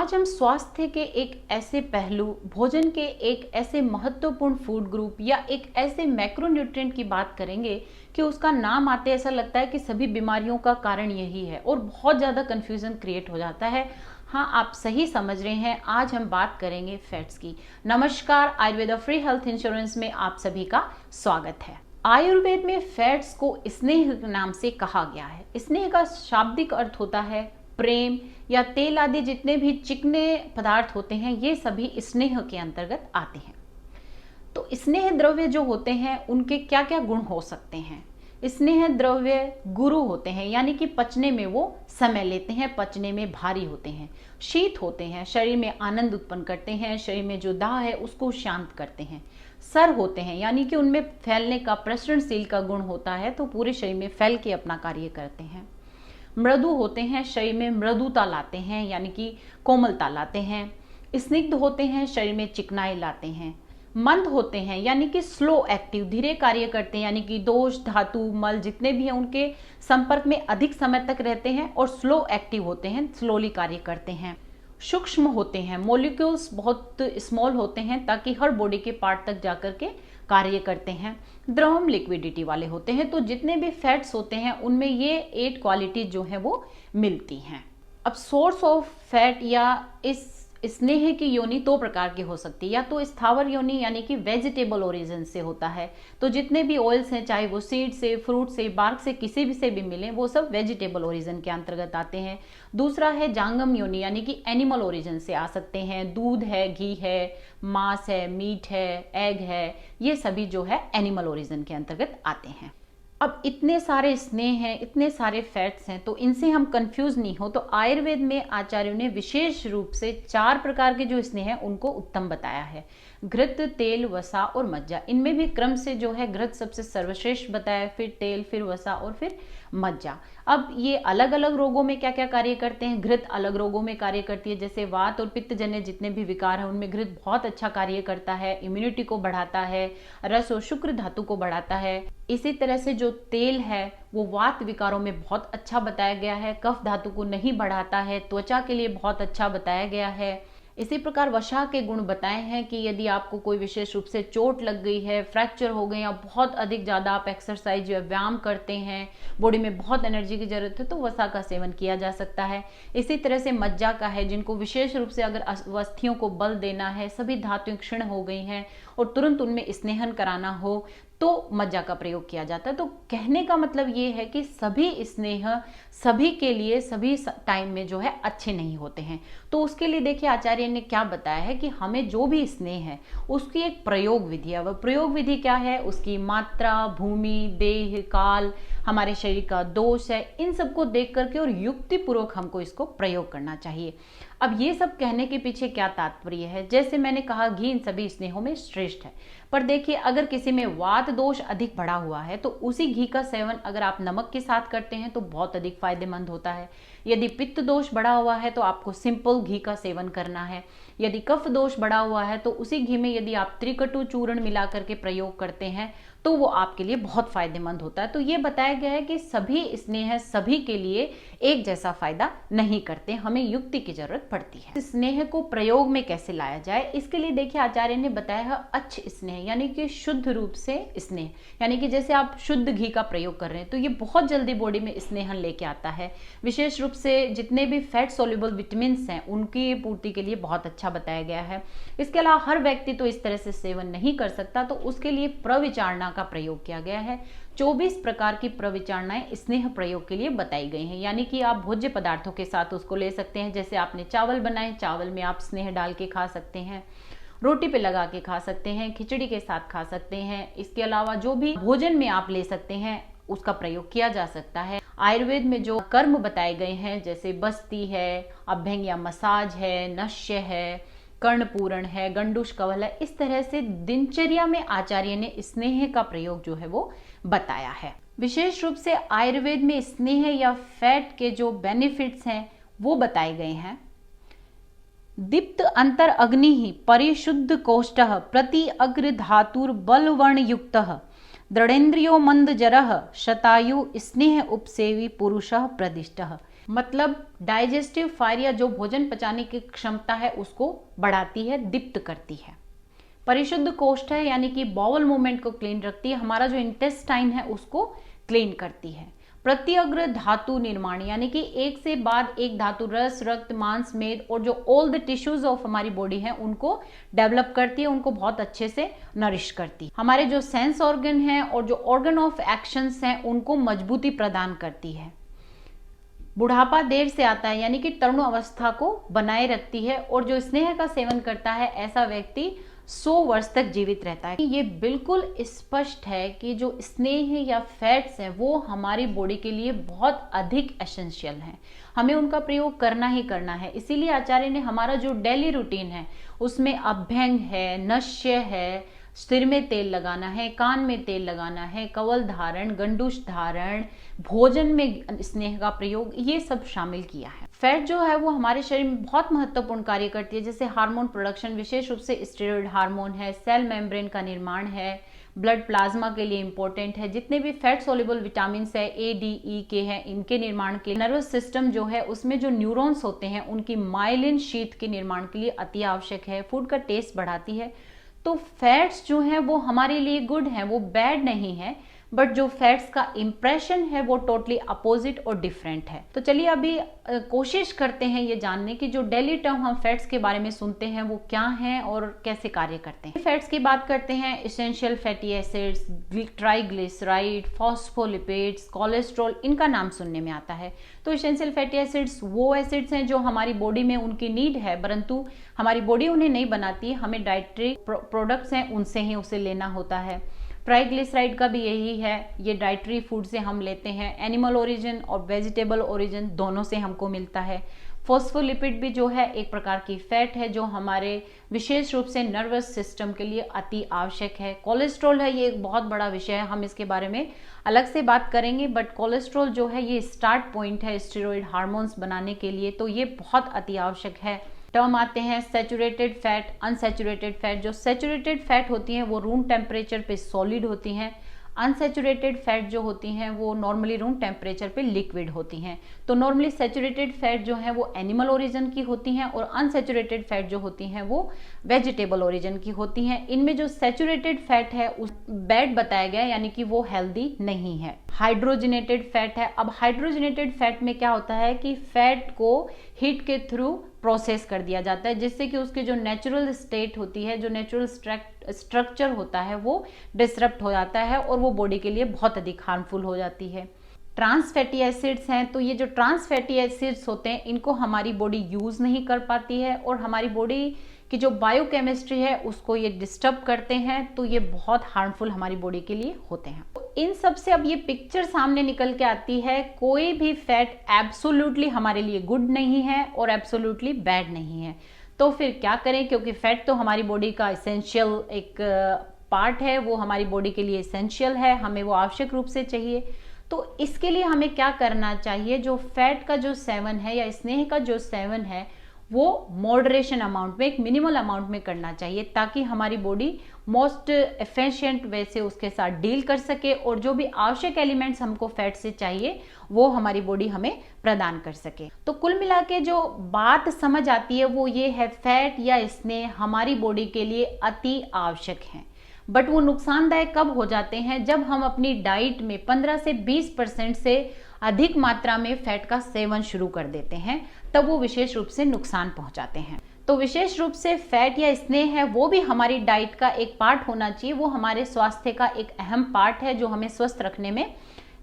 आज हम स्वास्थ्य के एक ऐसे पहलू, भोजन के एक ऐसे महत्वपूर्ण फूड ग्रुप या एक ऐसे मैक्रोन्यूट्रिएंट की बात करेंगे कि उसका नाम आते ऐसा लगता है कि सभी बीमारियों का कारण यही है और बहुत ज़्यादा कन्फ्यूज़न क्रिएट हो जाता है। हाँ, आप सही समझ रहे हैं। आज हम बात करेंगे फैट्स की। नमस्कार, आयुर्वेदा फ्री हेल्थ इंश्योरेंस में आप सभी का स्वागत है। आयुर्वेद में फैट्स को स्नेह नाम से कहा गया है। स्नेह का शाब्दिक अर्थ होता है प्रेम या तेल आदि जितने भी चिकने पदार्थ होते हैं ये सभी स्नेह के अंतर्गत आते हैं। तो स्नेह द्रव्य जो होते हैं उनके क्या क्या गुण हो सकते हैं? स्नेह द्रव्य गुरु होते हैं, यानी कि पचने में वो समय लेते हैं, पचने में भारी होते हैं। शीत होते हैं, शरीर में आनंद उत्पन्न करते हैं, शरीर में जो दाह है उसको शांत करते हैं। सर होते हैं, यानी कि उनमें फैलने का, प्रसरणशील का गुण होता है, तो पूरे शरीर में फैल के अपना कार्य करते हैं। मृदु होते हैं, शरीर में मृदुता लाते हैं, यानी कि कोमलता लाते हैं। स्निग्ध होते हैं, शरीर में चिकनाई लाते हैं। मंद होते हैं, यानी कि स्लो एक्टिव, धीरे कार्य करते हैं, यानी कि दोष, धातु, मल जितने भी हैं उनके संपर्क में अधिक समय तक रहते हैं और स्लो एक्टिव होते हैं, स्लोली कार्य करते हैं। सूक्ष्म होते हैं, मॉलिक्यूल्स बहुत स्मॉल होते हैं ताकि हर बॉडी के पार्ट तक जाकर के कार्य करते हैं। द्रवम लिक्विडिटी वाले होते हैं। तो जितने भी फैट्स होते हैं उनमें ये 8 क्वालिटी जो है वो मिलती हैं। अब सोर्स ऑफ फैट या इस स्नेह की योनि 2 प्रकार की हो सकती है। या तो स्थावर योनि यानी कि वेजिटेबल ओरिजिन से होता है, तो जितने भी ऑयल्स हैं चाहे वो सीड से, फ्रूट से, बार्क से, किसी भी से भी मिले, वो सब वेजिटेबल ओरिजिन के अंतर्गत आते हैं। दूसरा है जांगम योनि, यानी कि एनिमल ओरिजिन से आ सकते हैं। दूध है, घी है, मांस है, मीट है, एग है, ये सभी जो है एनिमल ओरिजिन के अंतर्गत आते हैं। अब इतने सारे स्नेह हैं, इतने सारे फैट्स हैं, तो इनसे हम कंफ्यूज नहीं हो, तो आयुर्वेद में आचार्यों ने विशेष रूप से 4 प्रकार के जो स्नेह हैं उनको उत्तम बताया है। घृत, तेल, वसा और मज्जा। इनमें भी क्रम से जो है घृत सबसे सर्वश्रेष्ठ बताया, फिर तेल, फिर वसा और फिर मज्जा। अब ये अलग अलग रोगों में क्या क्या कार्य करते हैं। घृत अलग रोगों में कार्य करती है, जैसे वात और पित्त जन्य जितने भी विकार हैं उनमें घृत बहुत अच्छा कार्य करता है, इम्यूनिटी को बढ़ाता है, रस और शुक्र धातु को बढ़ाता है। इसी तरह से जो तेल है वो वात विकारों में बहुत अच्छा बताया गया है, कफ धातु को नहीं बढ़ाता है, त्वचा के लिए बहुत अच्छा बताया गया है। इसी प्रकार वसा के गुण बताए हैं कि यदि आपको कोई विशेष रूप से चोट लग गई है, फ्रैक्चर हो गए या बहुत अधिक ज़्यादा आप एक्सरसाइज या व्यायाम करते हैं, बॉडी में बहुत एनर्जी की जरूरत है, तो वसा का सेवन किया जा सकता है। इसी तरह से मज्जा का है, जिनको विशेष रूप से अगर अस्थियों को बल देना है, सभी धातुएं क्षीण हो गई हैं और तुरंत उनमें स्नेहन कराना हो, तो मज्जा का प्रयोग किया जाता है। तो कहने का मतलब ये है कि सभी स्नेह सभी के लिए सभी टाइम में जो है अच्छे नहीं होते हैं। तो उसके लिए देखिए आचार्य ने क्या बताया है कि हमें जो भी स्नेह है उसकी एक प्रयोग विधि है। वह प्रयोग विधि क्या है? उसकी मात्रा, भूमि, देह, काल, हमारे शरीर का दोष है, इन सबको देख करके और युक्ति पूर्वक हमको इसको प्रयोग करना चाहिए। अब ये सब कहने के पीछे क्या तात्पर्य है? जैसे मैंने कहा, घी इन सभी स्नेहों में श्रेष्ठ है, पर देखिए अगर किसी में वात दोष अधिक बढ़ा हुआ है तो उसी घी का सेवन अगर आप नमक के साथ करते हैं तो बहुत अधिक फायदेमंद होता है। यदि पित्त दोष बढ़ा हुआ है तो आपको सिंपल घी का सेवन करना है। यदि कफ दोष बढ़ा हुआ है तो उसी घी में यदि आप त्रिकटु चूर्ण मिला करके प्रयोग करते हैं तो वो आपके लिए बहुत फायदेमंद होता है। तो ये बताया गया है कि सभी स्नेह सभी के लिए एक जैसा फायदा नहीं करते, हमें युक्ति की जरूरत पड़ती है। स्नेह को प्रयोग में कैसे लाया जाए, इसके लिए देखिए आचार्य ने बताया है अच्छ स्नेह, यानी कि शुद्ध रूप से स्नेह, यानी कि जैसे आप शुद्ध घी का प्रयोग कर रहे हैं तो ये बहुत जल्दी बॉडी में स्नेहन लेके आता है। विशेष रूप से जितने भी फैट सोल्यूबल विटामिन हैं उनकी पूर्ति के लिए बहुत अच्छा बताया गया है। इसके अलावा हर व्यक्ति तो इस तरह से सेवन नहीं कर सकता, तो उसके लिए प्रविचारणा का प्रयोग किया गया है। 24 प्रकार की प्रविचारणाएं स्नेह प्रयोग के लिए बताई गई हैं, यानी कि आप भोज्य पदार्थों के साथ उसको ले सकते हैं। जैसे आपने चावल बनाए, चावल में आप स्नेह डाल के खा सकते हैं, रोटी पे लगा के खा सकते हैं, खिचड़ी के साथ खा सकते हैं। इसके अलावा जो भी भोजन में आप ले सकते हैं उसका प्रयोग किया जा सकता है। आयुर्वेद में जो कर्म बताए गए हैं जैसे बस्ती है, अभ्यंग या मसाज है, नश्य है, कर्णपूरण है, गंडूष कवल है, इस तरह से दिनचर्या में आचार्य ने स्नेह का प्रयोग जो है वो बताया है। विशेष रूप से आयुर्वेद में स्नेह या फैट के जो बेनिफिट्स हैं वो बताए गए हैं। दीप्त अंतर अग्नि परिशुद्ध कोष्ठ प्रति अग्र धातुर बलवर्ण युक्त दृढ़ेन्द्रियो मंद जरह शतायु स्नेह उपसेवी पुरुषः प्रदिष्टः। मतलब डाइजेस्टिव फायर या जो भोजन पचाने की क्षमता है उसको बढ़ाती है, दीप्त करती है। परिशुद्ध कोष्ठ है यानी कि बाउल मूवमेंट को क्लीन रखती है, हमारा जो इंटेस्टाइन है उसको क्लीन करती है। प्रत्यग्र धातु निर्माण यानी कि एक से बाद एक धातु रस, रक्त, मांस, मेद और जो ऑल द टिश्यूज ऑफ हमारी बॉडी है उनको डेवलप करती है, उनको बहुत अच्छे से नरिश करती है। हमारे जो सेंस ऑर्गन है और जो ऑर्गन ऑफ एक्शंस हैं उनको मजबूती प्रदान करती है। बुढ़ापा देर से आता है यानी कि तरुण अवस्था को बनाए रखती है। और जो स्नेह का सेवन करता है ऐसा व्यक्ति 100 वर्ष तक जीवित रहता है। ये बिल्कुल स्पष्ट है कि जो स्नेह या फैट्स हैं वो हमारी बॉडी के लिए बहुत अधिक एसेंशियल हैं, हमें उनका प्रयोग करना ही करना है। इसीलिए आचार्य ने हमारा जो डेली रूटीन है उसमें अभ्यंग है, नश्य है, सिर में तेल लगाना है, कान में तेल लगाना है, कवल धारण, गंडूश धारण, भोजन में स्नेह का प्रयोग, ये सब शामिल किया है। फैट जो है वो हमारे शरीर में बहुत महत्वपूर्ण कार्य करती है, जैसे हार्मोन प्रोडक्शन, विशेष रूप से स्टेरॉइड हार्मोन है, सेल मेम्ब्रेन का निर्माण है, ब्लड प्लाज्मा के लिए इंपॉर्टेंट है, जितने भी फैट सोल्युबल विटामिन है A, D, E के हैं इनके निर्माण के, नर्वस सिस्टम जो है उसमें जो न्यूरॉन्स होते हैं उनकी माइलिन शीथ के निर्माण के लिए अति आवश्यक है। फूड का टेस्ट बढ़ाती है। तो फैट्स जो है वो हमारे लिए गुड है, वो बैड नहीं है, बट जो फैट्स का इंप्रेशन है वो टोटली अपोजिट और डिफरेंट है। तो चलिए अभी कोशिश करते हैं ये जानने की जो डेली टर्म हम फैट्स के बारे में सुनते हैं वो क्या हैं और कैसे कार्य करते हैं। फैट्स की बात करते हैं, essential fatty acids, triglyceride, phospholipids, cholesterol, इनका नाम सुनने में आता है। तो एसेंशियल फैटी एसिड्स वो एसिड्स हैं जो हमारी बॉडी में उनकी नीड है परंतु हमारी बॉडी उन्हें नहीं बनाती, हमें डाइटरी प्रोडक्ट्स हैं उनसे ही उसे लेना होता है। ट्राइग्लिसराइड का भी यही है, ये डाइटरी फूड से हम लेते हैं, एनिमल ओरिजिन और वेजिटेबल ओरिजिन दोनों से हमको मिलता है। फॉस्फोलिपिड भी जो है एक प्रकार की फैट है जो हमारे विशेष रूप से नर्वस सिस्टम के लिए अति आवश्यक है। कोलेस्ट्रॉल है, ये एक बहुत बड़ा विषय है, हम इसके बारे में अलग से बात करेंगे, बट कोलेस्ट्रॉल जो है ये स्टार्ट पॉइंट है स्टेरॉइड हार्मोन्स बनाने के लिए, तो ये बहुत अति आवश्यक है। टर्म आते हैं सैचुरेटेड फैट, अनसैचुरेटेड फैट। जो सैचुरेटेड फैट होती हैं वो रूम टेम्परेचर पे सॉलिड होती हैं, अनसैचुरेटेड फैट जो होती हैं वो नॉर्मली रूम टेम्परेचर पे लिक्विड होती हैं। तो नॉर्मली सैचुरेटेड फैट जो है वो एनिमल ओरिजिन की होती हैं और अनसैचुरेटेड फैट जो होती हैं वो वेजिटेबल ओरिजिन की होती हैं। इनमें जो सैचुरेटेड फैट है उस बैड बताया गया यानी कि वो हेल्दी नहीं है। हाइड्रोजनेटेड फैट है। अब हाइड्रोजनेटेड फैट में क्या होता है कि फैट को हीट के थ्रू प्रोसेस कर दिया जाता है जिससे कि उसके जो नेचुरल स्टेट होती है, जो नेचुरल स्ट्रक्चर होता है वो डिसरप्ट हो जाता है और वो बॉडी के लिए बहुत अधिक हार्मफुल हो जाती है। ट्रांस फैटी एसिड्स हैं, तो ये जो ट्रांस फैटी एसिड्स होते हैं इनको हमारी बॉडी यूज नहीं कर पाती है और हमारी बॉडी की जो बायोकेमिस्ट्री है उसको ये डिस्टर्ब करते हैं, तो ये बहुत हार्मफुल हमारी बॉडी के लिए होते हैं। तो इन सब से अब ये पिक्चर सामने निकल के आती है, कोई भी फैट एब्सोल्युटली हमारे लिए गुड नहीं है और एब्सोल्युटली बैड नहीं है। तो फिर क्या करें, क्योंकि फैट तो हमारी बॉडी का एसेंशियल एक पार्ट है, वो हमारी बॉडी के लिए एसेंशियल है, हमें वो आवश्यक रूप से चाहिए। तो इसके लिए हमें क्या करना चाहिए, जो फैट का जो सेवन है या स्नेह का जो सेवन है वो मॉडरेशन अमाउंट में, एक मिनिमल अमाउंट में करना चाहिए ताकि हमारी बॉडी मोस्ट एफिशिएंट वे से उसके साथ डील कर सके और जो भी आवश्यक एलिमेंट्स हमको फैट से चाहिए वो हमारी बॉडी हमें प्रदान कर सके। तो कुल मिला के जो बात समझ आती है वो ये है, फैट या स्नेह हमारी बॉडी के लिए अति आवश्यक है, बट वो नुकसानदायक कब हो जाते हैं, जब हम अपनी डाइट में 15 से 20% से अधिक मात्रा में फैट का सेवन शुरू कर देते हैं, तब वो विशेष रूप से नुकसान पहुंचाते हैं। तो विशेष रूप से फैट या स्नेह है वो भी हमारी डाइट का एक पार्ट होना चाहिए, वो हमारे स्वास्थ्य का एक अहम पार्ट है जो हमें स्वस्थ रखने में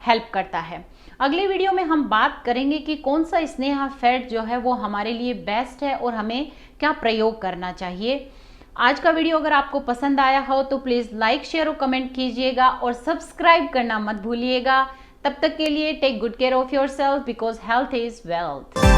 हेल्प करता है। अगले वीडियो में हम बात करेंगे कि कौन सा स्नेह फैट जो है वो हमारे लिए बेस्ट है और हमें क्या प्रयोग करना चाहिए। आज का वीडियो अगर आपको पसंद आया हो तो प्लीज लाइक, शेयर और कमेंट कीजिएगा और सब्सक्राइब करना मत भूलिएगा। तब तक के लिए take good care of yourself because health is wealth.